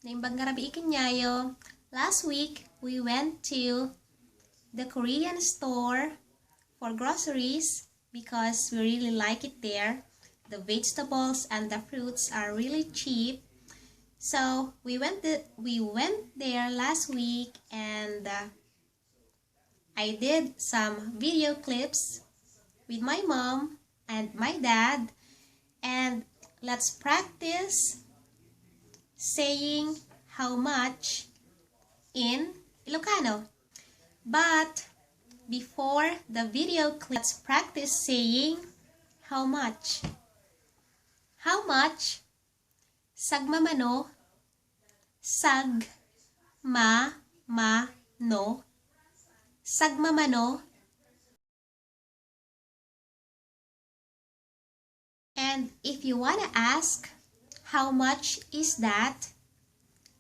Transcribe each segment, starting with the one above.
Naimbang garabi ikinyayo. Last week, we went to the Korean store for groceries because we really like it there. The vegetables and the fruits are really cheap. So we went there last week, and I did some video clips with my mom and my dad, and let's practice saying how much in Ilocano. But before the video clip, let's practice saying how much. How much? Sagmamano. Sagmamano. Sagmamano. And if you want to ask, how much is that?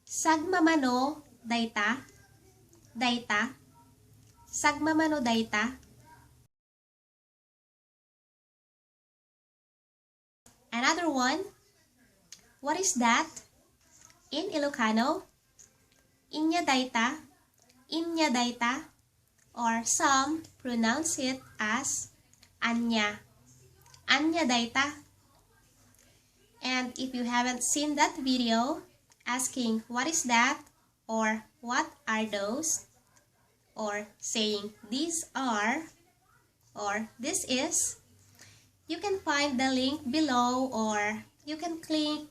Sagmamano dayta. Dayta. Sagmamano dayta. Another one. What is that? In Ilocano, Inya dayta. Inya dayta. Or some pronounce it as Anya. Anya dayta. And if you haven't seen that video asking what is that, or what are those, or saying these are, or this is, you can find the link below, or you can click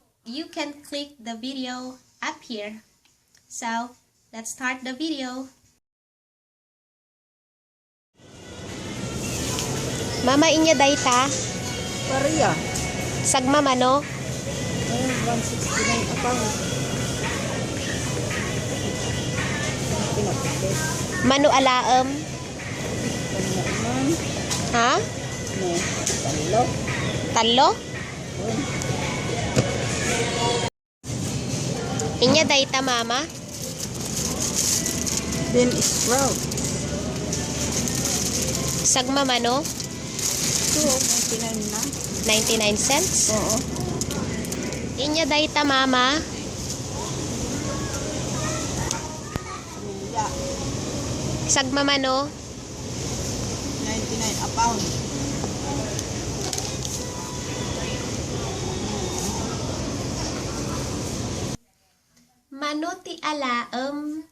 the video up here. So let's start the video. Mama, Inya dayta. Parya. Sagmamano. 169 account. Mano alaem. Ha? Talo. Talo? Inya dayta mama. Then sprout. Sagmamano. 2.99 na. 99 cents. Oo. Inya dayta mama. Luya. Sagmamano. 99 a pound. Mano ti alaem.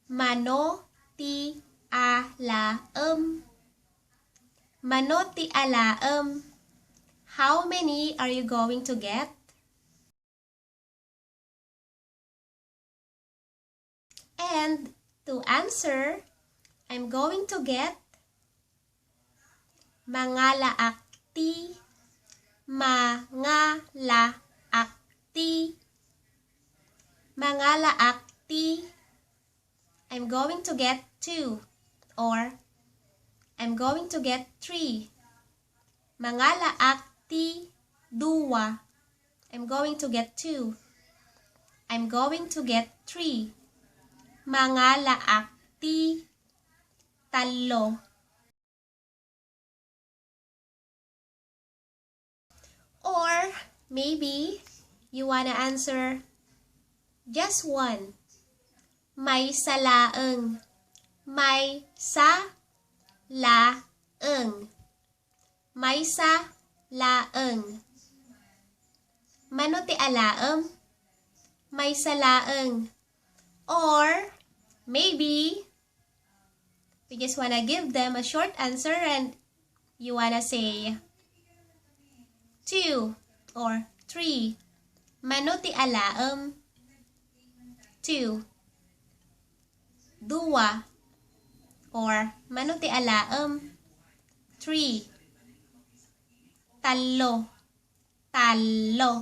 Mano ti alaem. Mano ti alaem. How many are you going to get? And to answer, I'm going to get Mangala akti. Mangala akti. Mangala akti. I'm going to get 2, or I'm going to get 3. Mangala akti 2. I'm going to get 2. I'm going to get 3. Mangala akti 3. Or maybe you wanna answer just 1. Maysa laeng. Maysa laeng. Maysa laeng. Mano ti alaem? Maysa laeng. Or maybe we just wanna give them a short answer and you wanna say 2 or 3. Mano ti alaem? 2. 2. Or mano ti alaem? 3. Talo. Talo.